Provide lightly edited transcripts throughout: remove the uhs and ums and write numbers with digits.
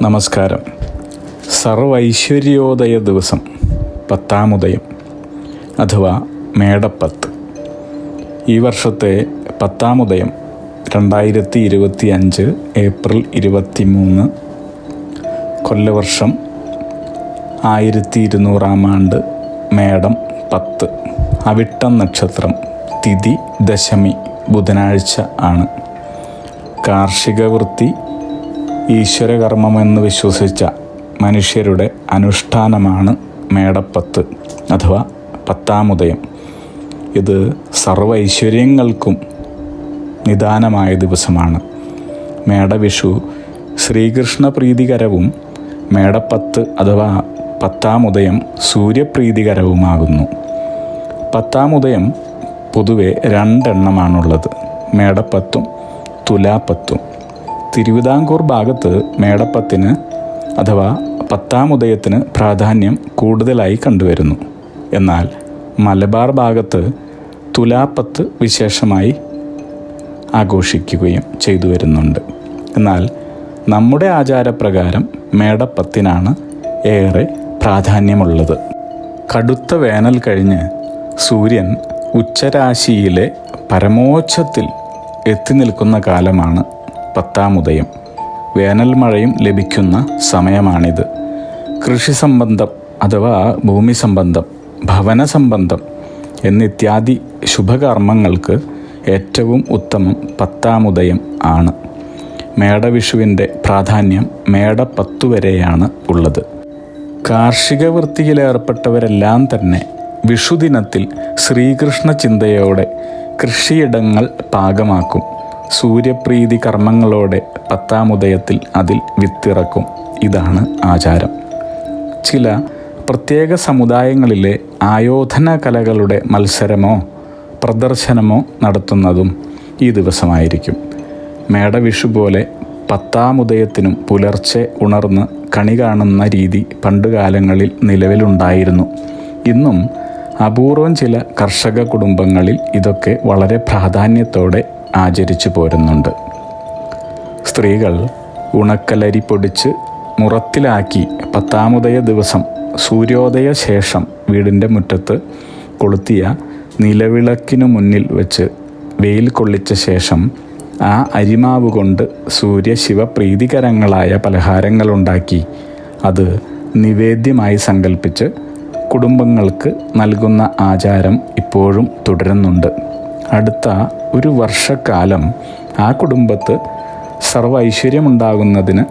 നമസ്കാരം. സർവൈശ്വര്യോദയ ദിവസം, പത്താമുദയം അഥവാ മേടപ്പത്ത്. ഈ വർഷത്തെ പത്താമുദയം 2025 ഏപ്രിൽ 23, കൊല്ലവർഷം 1200 ആണ്ട്, മേടം 10, അവിട്ടം നക്ഷത്രം, തിഥി ദശമി, ബുധനാഴ്ച ആണ്. കാർഷിക വൃത്തി ഈശ്വരകർമ്മമെന്ന് വിശ്വസിച്ച മനുഷ്യരുടെ അനുഷ്ഠാനമാണ് മേടപ്പത്ത് അഥവാ പത്താമുദയം. ഇത് സർവ്വ ഐശ്വര്യങ്ങൾക്കും നിദാനമായ ദിവസമാണ്. മേടവിഷു ശ്രീകൃഷ്ണ പ്രീതികരവും മേടപ്പത്ത് അഥവാ പത്താമുദയം സൂര്യപ്രീതികരവുമാകുന്നു. പത്താമുദയം പൊതുവെ 2 എണ്ണമാണുള്ളത്: മേടപ്പത്തും തുലാപ്പത്തും. തിരുവിതാംകൂർ ഭാഗത്ത് മേടപ്പത്തിന് അഥവാ പത്താമുദയത്തിന് പ്രാധാന്യം കൂടുതലായി കണ്ടുവരുന്നു. എന്നാൽ മലബാർ ഭാഗത്ത് തുലാപ്പത്ത് വിശേഷമായി ആഘോഷിക്കുകയും ചെയ്തു വരുന്നുണ്ട്. എന്നാൽ നമ്മുടെ ആചാരപ്രകാരം മേടപ്പത്തിനാണ് ഏറെ പ്രാധാന്യമുള്ളത്. കടുത്ത വേനൽ കഴിഞ്ഞ് സൂര്യൻ ഉച്ചരാശിയിലെ പരമോച്ഛത്തിൽ എത്തി നിൽക്കുന്ന കാലമാണ് പത്താമുദയം. വേനൽ മഴയും ലഭിക്കുന്ന സമയമാണിത്. കൃഷി സംബന്ധം അഥവാ ഭൂമി സംബന്ധം, ഭവന സംബന്ധം എന്നിത്യാദി ശുഭകർമ്മങ്ങൾക്ക് ഏറ്റവും ഉത്തമം പത്താമുദയം ആണ്. മേടവിഷുവിൻ്റെ പ്രാധാന്യം മേടപ്പത്തു വരെയാണ് ഉള്ളത്. കാർഷിക വൃത്തിയിലേർപ്പെട്ടവരെല്ലാം തന്നെ വിഷുദിനത്തിൽ ശ്രീകൃഷ്ണ ചിന്തയോടെ കൃഷിയിടങ്ങൾ പാകമാക്കും. സൂര്യപ്രീതി കർമ്മങ്ങളോടെ പത്താമുദയത്തിൽ അതിൽ വിത്തിറക്കും. ഇതാണ് ആചാരം. ചില പ്രത്യേക സമുദായങ്ങളിലെ ആയോധന കലകളുടെ മത്സരമോ പ്രദർശനമോ നടത്തുന്നതും ഈ ദിവസമായിരിക്കും. മേടവിഷു പോലെ പത്താമുദയത്തിനും പുലർച്ചെ ഉണർന്ന് കണി കാണുന്ന രീതി പണ്ടുകാലങ്ങളിൽ നിലവിലുണ്ടായിരുന്നു. ഇന്നും അപൂർവം ചില കർഷക കുടുംബങ്ങളിൽ ഇതൊക്കെ വളരെ പ്രാധാന്യത്തോടെ ആചരിച്ചു പോരുന്നുണ്ട്. സ്ത്രീകൾ ഉണക്കലരി പൊടിച്ച് മുറത്തിലാക്കി പത്താമുദയ ദിവസം സൂര്യോദയ ശേഷം വീടിൻ്റെ മുറ്റത്ത് കൊളുത്തിയ നിലവിളക്കിനു മുന്നിൽ വെച്ച് വെയിൽ കൊള്ളിച്ച ശേഷം ആ അരിമാവ് കൊണ്ട് സൂര്യശിവപ്രീതികരങ്ങളായ പലഹാരങ്ങളുണ്ടാക്കി അത് നിവേദ്യമായി സങ്കല്പിച്ച് കുടുംബങ്ങൾക്ക് നൽകുന്ന ആചാരം ഇപ്പോഴും തുടരുന്നുണ്ട്. അടുത്ത ഒരു വർഷക്കാലം ആ കുടുംബത്ത് സർവ്വ ഐശ്വര്യമുണ്ടാകുന്നതിന്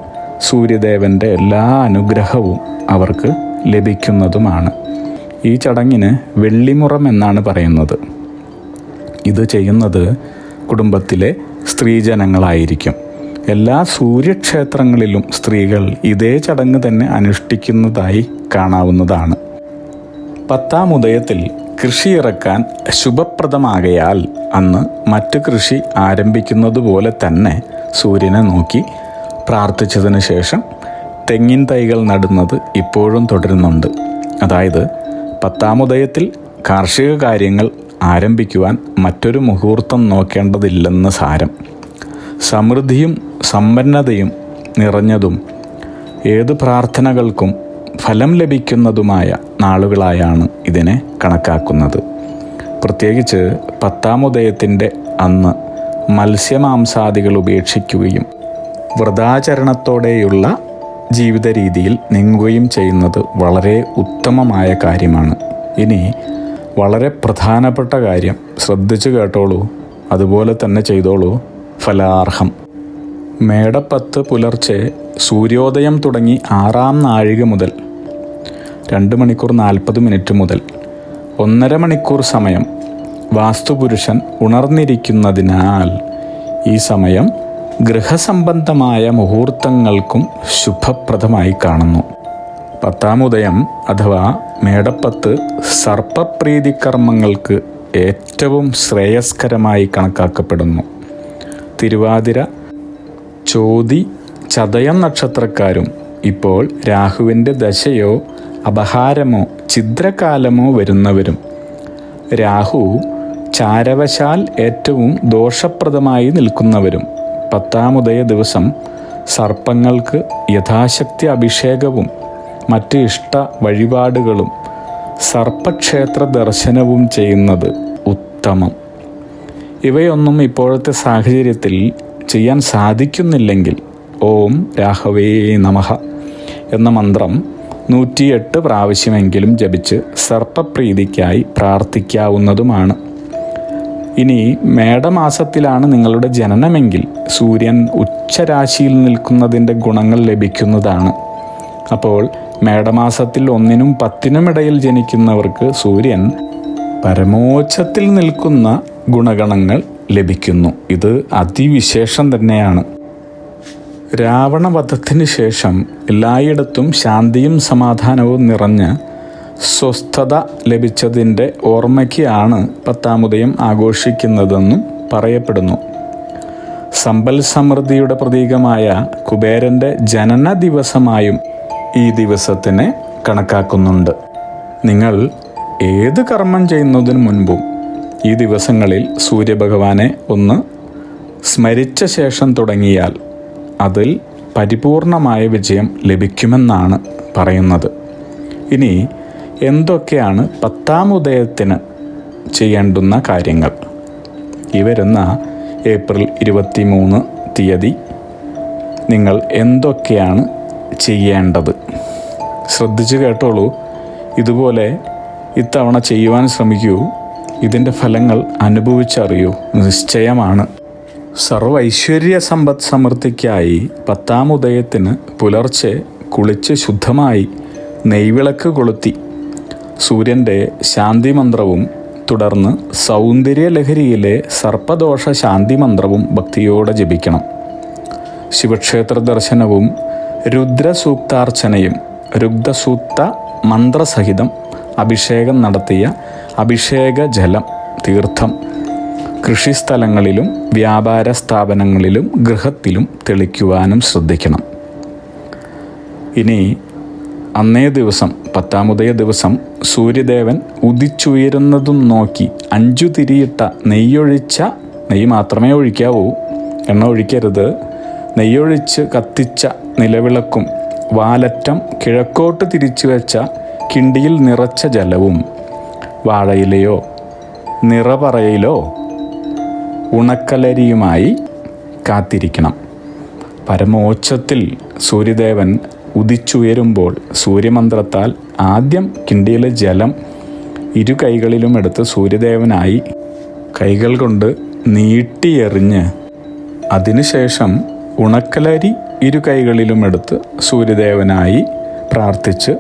സൂര്യദേവൻ്റെ എല്ലാ അനുഗ്രഹവും അവർക്ക് ലഭിക്കുന്നതുമാണ്. ഈ ചടങ്ങിന് വെള്ളിമുറം എന്നാണ് പറയുന്നത്. ഇത് ചെയ്യുന്നത് കുടുംബത്തിലെ സ്ത്രീജനങ്ങളായിരിക്കും. എല്ലാ സൂര്യക്ഷേത്രങ്ങളിലും സ്ത്രീകൾ ഇതേ ചടങ്ങ് തന്നെ അനുഷ്ഠിക്കുന്നതായി കാണാവുന്നതാണ്. പത്താമുദയത്തിൽ കൃഷി ഇറക്കാൻ ശുഭപ്രദമാകയാൽ അന്ന് മറ്റ് കൃഷി ആരംഭിക്കുന്നത് പോലെ തന്നെ സൂര്യനെ നോക്കി പ്രാർത്ഥിച്ചതിന് ശേഷം തെങ്ങിൻ തൈകൾ നടുന്നത് ഇപ്പോഴും തുടരുന്നുണ്ട്. അതായത് പത്താമുദയത്തിൽ കാർഷിക കാര്യങ്ങൾ ആരംഭിക്കുവാൻ മറ്റൊരു മുഹൂർത്തം നോക്കേണ്ടതില്ലെന്ന് സാരം. സമൃദ്ധിയും സമ്പന്നതയും നിറഞ്ഞതും ഏതു പ്രാർത്ഥനകൾക്കും ഫലം ലഭിക്കുന്നതുമായ നാളുകളായാണ് ഇതിനെ കണക്കാക്കുന്നത്. പ്രത്യേകിച്ച് പത്താമുദയത്തിൻ്റെ അന്ന് മത്സ്യമാംസാദികൾ ഉപേക്ഷിക്കുകയും വ്രതാചരണത്തോടെയുള്ള ജീവിത രീതിയിൽ നീങ്ങുകയും ചെയ്യുന്നത് വളരെ ഉത്തമമായ കാര്യമാണ്. ഇനി വളരെ പ്രധാനപ്പെട്ട കാര്യം ശ്രദ്ധിച്ചു കേട്ടോളൂ, അതുപോലെ തന്നെ ചെയ്തോളൂ. ഫലാർഹം. മേടപ്പത്ത് പുലർച്ചെ സൂര്യോദയം തുടങ്ങി 6-ാം നാഴിക മുതൽ 2 മണിക്കൂർ 40 മിനിറ്റ് മുതൽ 1.5 മണിക്കൂർ സമയം വാസ്തുപുരുഷൻ ഉണർന്നിരിക്കുന്നതിനാൽ ഈ സമയം ഗൃഹസംബന്ധമായ മുഹൂർത്തങ്ങൾക്കും ശുഭപ്രദമായി കാണുന്നു. പത്താമുദയം അഥവാ മേടപ്പത്ത് സർപ്പപ്രീതികർമ്മങ്ങൾക്ക് ഏറ്റവും ശ്രേയസ്കരമായി കണക്കാക്കപ്പെടുന്നു. തിരുവാതിര, ചോതി, ചതയം നക്ഷത്രക്കാരും ഇപ്പോൾ രാഹുവിൻ്റെ ദശയോ അപഹാരമോ ഛിദ്രകാലമോ വരുന്നവരും, രാഹു ചാരവശാൽ ഏറ്റവും ദോഷപ്രദമായി നിൽക്കുന്നവരും പത്താമുദയ ദിവസം സർപ്പങ്ങൾക്ക് യഥാശക്തി അഭിഷേകവും മറ്റ് ഇഷ്ട വഴിപാടുകളും സർപ്പക്ഷേത്ര ദർശനവും ചെയ്യുന്നത് ഉത്തമം. ഇവയൊന്നും ഇപ്പോഴത്തെ സാഹചര്യത്തിൽ ചെയ്യാൻ സാധിക്കുന്നില്ലെങ്കിൽ ഓം രാഘവേ നമഃ എന്ന മന്ത്രം 108 പ്രാവശ്യമെങ്കിലും ജപിച്ച് സർപ്പപ്രീതിക്കായി പ്രാർത്ഥിക്കാവുന്നതുമാണ്. ഇനി മേടമാസത്തിലാണ് നിങ്ങളുടെ ജനനമെങ്കിൽ സൂര്യൻ ഉച്ചരാശിയിൽ നിൽക്കുന്നതിൻ്റെ ഗുണങ്ങൾ ലഭിക്കുന്നതാണ്. അപ്പോൾ മേടമാസത്തിൽ 1-നും 10-നും ഇടയിൽ ജനിക്കുന്നവർക്ക് സൂര്യൻ പരമോച്ചത്തിൽ നിൽക്കുന്ന ഗുണഗണങ്ങൾ ലഭിക്കുന്നു. ഇത് അതിവിശേഷം തന്നെയാണ്. രാവണവധത്തിന് ശേഷം എല്ലായിടത്തും ശാന്തിയും സമാധാനവും നിറഞ്ഞ് സ്വസ്ഥത ലഭിച്ചതിൻ്റെ ഓർമ്മയ്ക്കാണ് 10-ാം ഉദയം ആഘോഷിക്കുന്നതെന്നും പറയപ്പെടുന്നു. സമ്പൽ സമൃദ്ധിയുടെ പ്രതീകമായ കുബേരൻ്റെ ജനന ദിവസമായും ഈ ദിവസത്തിനെ കണക്കാക്കുന്നുണ്ട്. നിങ്ങൾ ഏത് കർമ്മം ചെയ്യുന്നതിന് മുൻപും ഈ ദിവസങ്ങളിൽ സൂര്യഭഗവാനെ ഒന്ന് സ്മരിച്ച ശേഷം തുടങ്ങിയാൽ അതിൽ പരിപൂർണമായ വിജയം ലഭിക്കുമെന്നാണ് പറയുന്നത്. ഇനി എന്തൊക്കെയാണ് 10-ാം ഉദയത്തിന് ചെയ്യേണ്ടുന്ന കാര്യങ്ങൾ? ഈ വരുന്ന ഏപ്രിൽ 23 തീയതി നിങ്ങൾ എന്തൊക്കെയാണ് ചെയ്യേണ്ടത്? ശ്രദ്ധിച്ച് കേട്ടോളൂ. ഇതുപോലെ ഇത്തവണ ചെയ്യുവാൻ ശ്രമിക്കൂ. ഇതിൻ്റെ ഫലങ്ങൾ അനുഭവിച്ചറിയൂ. നിശ്ചയമാണ്. സർവൈശ്വര്യ സമ്പദ് സമൃദ്ധിക്കായി 10-ാം ഉദയത്തിന് പുലർച്ചെ കുളിച്ച് ശുദ്ധമായി നെയ്വിളക്ക് കൊളുത്തി സൂര്യൻ്റെ ശാന്തി മന്ത്രവും തുടർന്ന് സൗന്ദര്യലഹരിയിലെ സർപ്പദോഷ ശാന്തി മന്ത്രവും ഭക്തിയോടെ ജപിക്കണം. ശിവക്ഷേത്ര ദർശനവും രുദ്രസൂക്താർച്ചനയും രുദ്രസൂക്ത മന്ത്രസഹിതം അഭിഷേകം നടത്തിയ അഭിഷേക ജലം തീർത്ഥം കൃഷിസ്ഥലങ്ങളിലും വ്യാപാര സ്ഥാപനങ്ങളിലും ഗൃഹത്തിലും തെളിക്കുവാനും ശ്രദ്ധിക്കണം. ഇനി അന്നേ ദിവസം 10-ാം ഉദയ ദിവസം സൂര്യദേവൻ ഉദിച്ചുയരുന്നതും നോക്കി 5 തിരിയിട്ട നെയ്യ് മാത്രമേ ഒഴിക്കാവൂ, എണ്ണ ഒഴിക്കരുത്. നെയ്യൊഴിച്ച് കത്തിച്ച നിലവിളക്കും വാലറ്റം കിഴക്കോട്ട് തിരിച്ചു വെച്ച കിണ്ടിയിൽ നിറച്ച ജലവും വാഴയിലയോ നിറപറയിലോ ഉണക്കലരിയുമായി കാത്തിരിക്കണം. പരമോച്ചത്തിൽ സൂര്യദേവൻ ഉദിച്ചുയരുമ്പോൾ സൂര്യമന്ത്രത്താൽ ആദ്യം കിണ്ടിയിലെ ജലം 2 കൈകളിലും എടുത്ത് സൂര്യദേവനായി കൈകൾ കൊണ്ട് നീട്ടിയെറിഞ്ഞ് അതിനുശേഷം ഉണക്കലരി 2 കൈകളിലും എടുത്ത് സൂര്യദേവനായി പ്രാർത്ഥിച്ച്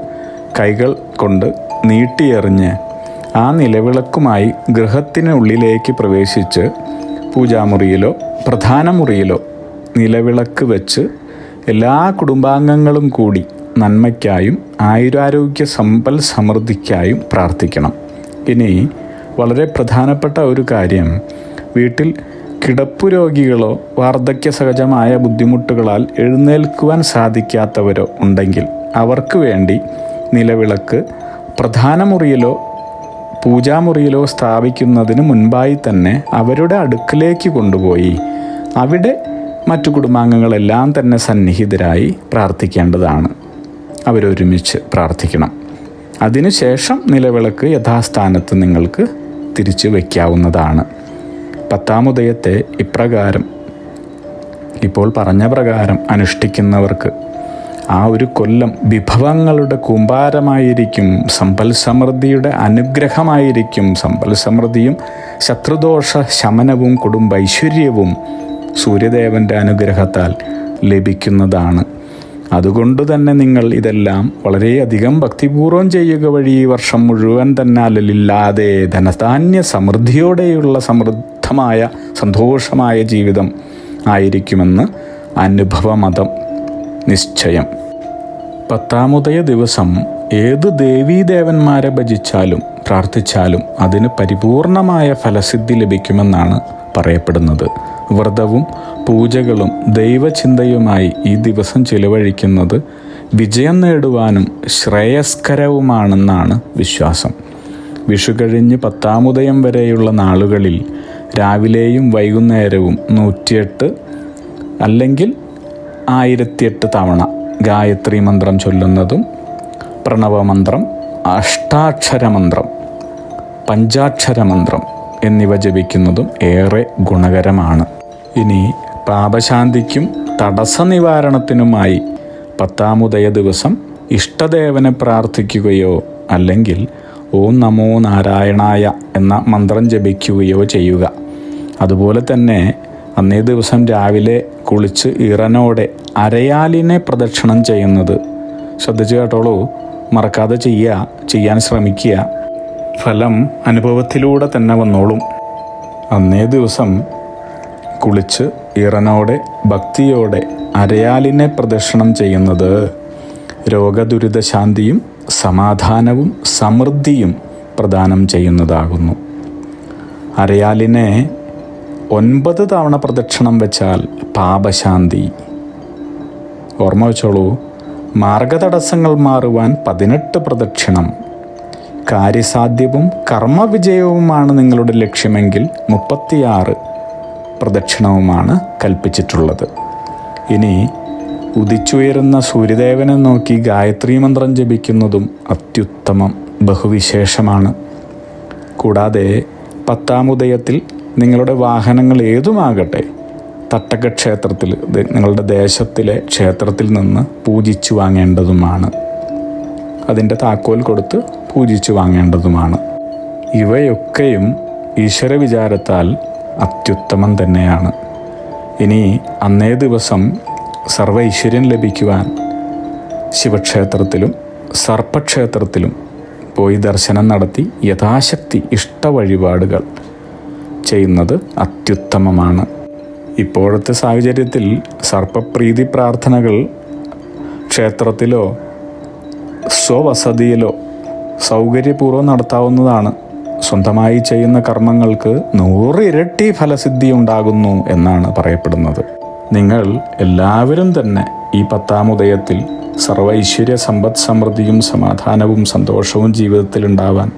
കൈകൾ കൊണ്ട് നീട്ടിയെറിഞ്ഞ് ആ നിലവിളക്കുമായി ഗൃഹത്തിനുള്ളിലേക്ക് പ്രവേശിച്ച് പൂജാമുറിയിലോ പ്രധാന മുറിയിലോ നിലവിളക്ക് വെച്ച് എല്ലാ കുടുംബാംഗങ്ങളും കൂടി നന്മയ്ക്കായും ആയുരാരോഗ്യ സമ്പൽ സമൃദ്ധിക്കായും പ്രാർത്ഥിക്കണം. ഇനി വളരെ പ്രധാനപ്പെട്ട ഒരു കാര്യം, വീട്ടിൽ കിടപ്പു രോഗികളോ വാർദ്ധക്യ സഹജമായ ബുദ്ധിമുട്ടുകളാൽ എഴുന്നേൽക്കുവാൻ സാധിക്കാത്തവരോ ഉണ്ടെങ്കിൽ അവർക്ക് വേണ്ടി നിലവിളക്ക് പ്രധാന മുറിയിലോ പൂജാമുറിയിലോ സ്ഥാപിക്കുന്നതിന് മുൻപായി തന്നെ അവരുടെ അടുക്കിലേക്ക് കൊണ്ടുപോയി അവിടെ മറ്റു കുടുംബാംഗങ്ങളെല്ലാം തന്നെ സന്നിഹിതരായി പ്രാർത്ഥിക്കേണ്ടതാണ്. അവരൊരുമിച്ച് പ്രാർത്ഥിക്കണം. അതിനുശേഷം നിലവിളക്ക് യഥാസ്ഥാനത്ത് നിങ്ങൾക്ക് തിരിച്ചു വയ്ക്കാവുന്നതാണ്. 10-ാം ഉദയത്തെ ഇപ്രകാരം ഇപ്പോൾ പറഞ്ഞ പ്രകാരം അനുഷ്ഠിക്കുന്നവർക്ക് ആ ഒരു കൊല്ലം വിഭവങ്ങളുടെ കൂമ്പാരമായിരിക്കും, സമ്പൽ സമൃദ്ധിയുടെ അനുഗ്രഹമായിരിക്കും. സമ്പൽ സമൃദ്ധിയും ശത്രുദോഷ ശമനവും കുടുംബൈശ്വര്യവും സൂര്യദേവൻ്റെ അനുഗ്രഹത്താൽ ലഭിക്കുന്നതാണ്. അതുകൊണ്ട് തന്നെ നിങ്ങൾ ഇതെല്ലാം വളരെയധികം ഭക്തിപൂർവ്വം ചെയ്യുക വഴി ഈ വർഷം മുഴുവൻ തന്നെ അലലില്ലാതെ ധനധാന്യ സമൃദ്ധിയോടെയുള്ള സമൃദ്ധമായ സന്തോഷമായ ജീവിതം ആയിരിക്കുമെന്ന് അനുഭവമതം നിശ്ചയം. 10-ാം ഉദയ ദിവസം ഏത് ദേവീദേവന്മാരെ ഭജിച്ചാലും പ്രാർത്ഥിച്ചാലും അതിന് പരിപൂർണമായ ഫലസിദ്ധി ലഭിക്കുമെന്നാണ് പറയപ്പെടുന്നത്. വ്രതവും പൂജകളും ദൈവചിന്തയുമായി ഈ ദിവസം ചിലവഴിക്കുന്നത് വിജയം നേടുവാനും ശ്രേയസ്കരവുമാണെന്നാണ് വിശ്വാസം. വിഷു കഴിഞ്ഞ് 10-ാം ഉദയം വരെയുള്ള നാളുകളിൽ രാവിലെയും വൈകുന്നേരവും 108 അല്ലെങ്കിൽ 1008 തവണ ഗായത്രി മന്ത്രം ചൊല്ലുന്നതും പ്രണവമന്ത്രം, അഷ്ടാക്ഷരമന്ത്രം, പഞ്ചാക്ഷരമന്ത്രം എന്നിവ ജപിക്കുന്നതും ഏറെ ഗുണകരമാണ്. ഇനി പാപശാന്തിക്കും തടസ്സ നിവാരണത്തിനുമായി 10-ാമുദയ ദിവസം ഇഷ്ടദേവനെ പ്രാർത്ഥിക്കുകയോ അല്ലെങ്കിൽ ഓം നമോ നാരായണായ എന്ന മന്ത്രം ജപിക്കുകയോ ചെയ്യുക. അതുപോലെ തന്നെ അന്നേ ദിവസം രാവിലെ കുളിച്ച് ഇറനോടെ അരയാലിനെ പ്രദക്ഷിണം ചെയ്യുന്നത് ശ്രദ്ധിച്ചു കേട്ടോളൂ, മറക്കാതെ ചെയ്യാൻ ശ്രമിക്കുക. ഫലം അനുഭവത്തിലൂടെ തന്നെ വന്നോളും. അന്നേ ദിവസം കുളിച്ച് ഇറനോടെ ഭക്തിയോടെ അരയാലിനെ പ്രദക്ഷിണം ചെയ്യുന്നത് രോഗദുരിതശാന്തിയും സമാധാനവും സമൃദ്ധിയും പ്രദാനം ചെയ്യുന്നതാകുന്നു. അരയാലിനെ 9 തവണ പ്രദക്ഷിണം വെച്ചാൽ പാപശാന്തി. ഓർമ്മ വെച്ചോളൂ, മാർഗതടസ്സങ്ങൾ മാറുവാൻ 18 പ്രദക്ഷിണം, കാര്യസാധ്യവും കർമ്മവിജയവുമാണ് നിങ്ങളുടെ ലക്ഷ്യമെങ്കിൽ 36 പ്രദക്ഷിണവുമാണ് കൽപ്പിച്ചിട്ടുള്ളത്. ഇനി ഉദിച്ചുയരുന്ന സൂര്യദേവനെ നോക്കി ഗായത്രി മന്ത്രം ജപിക്കുന്നതും അത്യുത്തമം, ബഹുവിശേഷമാണ്. കൂടാതെ 10-ാമുദയത്തിൽ നിങ്ങളുടെ വാഹനങ്ങൾ ഏതുമാകട്ടെ തട്ടക ക്ഷേത്രത്തിൽ, നിങ്ങളുടെ ദേശത്തിലെ ക്ഷേത്രത്തിൽ നിന്ന് പൂജിച്ചു വാങ്ങേണ്ടതുമാണ്. അതിൻ്റെ താക്കോൽ കൊടുത്ത് പൂജിച്ചു വാങ്ങേണ്ടതുമാണ്. ഇവയൊക്കെയും ഈശ്വര വിചാരത്താൽ അത്യുത്തമം തന്നെയാണ്. ഇനി അന്നേ ദിവസം സർവ്വ ഐശ്വര്യം ലഭിക്കുവാൻ ശിവക്ഷേത്രത്തിലും സർപ്പക്ഷേത്രത്തിലും പോയി ദർശനം നടത്തി യഥാശക്തി ഇഷ്ട വഴിപാടുകൾ ചെയ്യുന്നത് അത്യുത്തമമാണ്. ഇപ്പോഴത്തെ സാഹചര്യത്തിൽ സർപ്പപ്രീതി പ്രാർത്ഥനകൾ ക്ഷേത്രത്തിലോ സ്വവസതിയിലോ സൗകര്യപൂർവ്വം നടത്താവുന്നതാണ്. സ്വന്തമായി ചെയ്യുന്ന കർമ്മങ്ങൾക്ക് 100 ഇരട്ടി ഫലസിദ്ധി ഉണ്ടാകുന്നു എന്നാണ് പറയപ്പെടുന്നത്. നിങ്ങൾ എല്ലാവരും തന്നെ ഈ 10-ാമുദയത്തിൽ സർവ്വ ഐശ്വര്യ സമ്പദ് സമൃദ്ധിയും സമാധാനവും സന്തോഷവും ജീവിതത്തിൽ ഉണ്ടാവാൻ,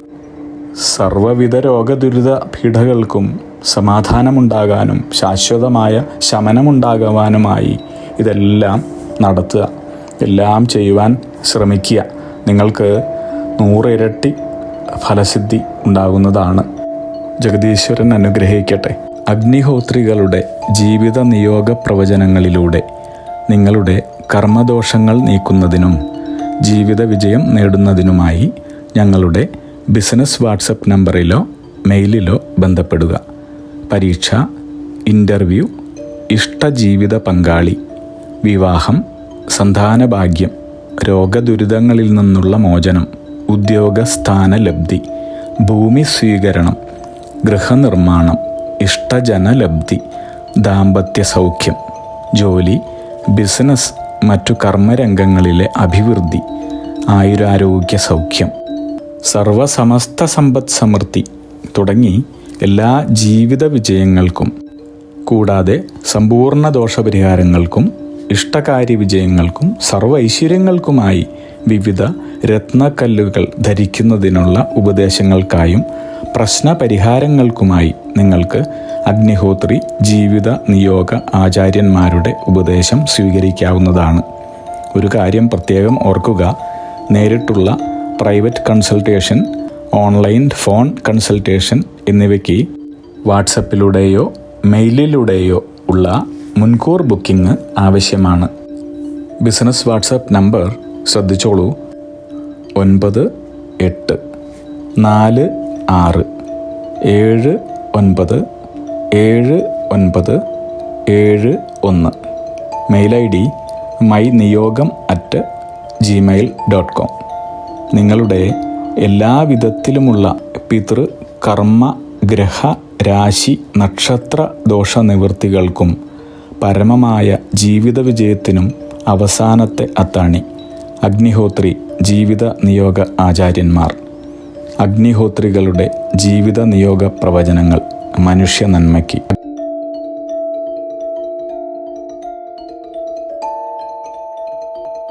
സർവ്വവിധ രോഗദുരിത പീഡകൾക്കും സമാധാനമുണ്ടാകാനും ശാശ്വതമായ ശമനമുണ്ടാകുവാനുമായി ഇതെല്ലാം നടത്തുക, എല്ലാം ചെയ്യുവാൻ ശ്രമിക്കുക. നിങ്ങൾക്ക് 100 ഇരട്ടി ഫലസിദ്ധി ഉണ്ടാകുന്നതാണ്. ജഗദീശ്വരൻ അനുഗ്രഹിക്കട്ടെ. അഗ്നിഹോത്രികളുടെ ജീവിത നിയോഗ പ്രവചനങ്ങളിലൂടെ നിങ്ങളുടെ കർമ്മദോഷങ്ങൾ നീക്കുന്നതിനും ജീവിത വിജയം നേടുന്നതിനുമായി ഞങ്ങളുടെ ബിസിനസ് വാട്സപ്പ് നമ്പറിലോ മെയിലിലോ ബന്ധപ്പെടുക. പരീക്ഷ, ഇൻ്റർവ്യൂ, ഇഷ്ടജീവിത പങ്കാളി, വിവാഹം, സന്താനഭാഗ്യം, രോഗദുരിതങ്ങളിൽ നിന്നുള്ള മോചനം, ഉദ്യോഗസ്ഥാന ലബ്ധി, ഭൂമി സ്വീകരണം, ഗൃഹനിർമ്മാണം, ഇഷ്ടജനലബ്ധി, ദാമ്പത്യ സൗഖ്യം, ജോലി, ബിസിനസ്, മറ്റു കർമ്മരംഗങ്ങളിലെ അഭിവൃദ്ധി, ആയുരാരോഗ്യ സൗഖ്യം, സർവസമസ്ത സമ്പദ് സമൃദ്ധി തുടങ്ങി എല്ലാ ജീവിത വിജയങ്ങൾക്കും, കൂടാതെ സമ്പൂർണ്ണ ദോഷപരിഹാരങ്ങൾക്കും ഇഷ്ടകാര്യ വിജയങ്ങൾക്കും സർവ്വ ഐശ്വര്യങ്ങൾക്കുമായി വിവിധ രത്നക്കല്ലുകൾ ധരിക്കുന്നതിനുള്ള ഉപദേശങ്ങൾക്കായും പ്രശ്നപരിഹാരങ്ങൾക്കുമായി നിങ്ങൾക്ക് അഗ്നിഹോത്രി ജീവിത നിയോഗ ആചാര്യന്മാരുടെ ഉപദേശം സ്വീകരിക്കാവുന്നതാണ്. ഒരു കാര്യം പ്രത്യേകം ഓർക്കുക, നേരിട്ടുള്ള private consultation, online phone consultation എന്നിവയ്ക്ക് വാട്സപ്പിലൂടെയോ മെയിലിലൂടെയോ ഉള്ള മുൻകൂർ ബുക്കിംഗ് ആവശ്യമാണ്. ബിസിനസ് വാട്സപ്പ് നമ്പർ ശ്രദ്ധിച്ചോളൂ: 9846797971. Mail ID myniyogam@gmail.com. നിങ്ങളുടെ എല്ലാവിധത്തിലുമുള്ള പിതൃ, കർമ്മ, ഗ്രഹ, രാശി, നക്ഷത്ര ദോഷ നിവൃത്തികൾക്കും പരമമായ ജീവിത വിജയത്തിനും അവസാനത്തെ അത്താണി അഗ്നിഹോത്രി ജീവിത നിയോഗ ആചാര്യന്മാർ. അഗ്നിഹോത്രികളുടെ ജീവിത നിയോഗ പ്രവചനങ്ങൾ മനുഷ്യ നന്മയ്ക്ക്.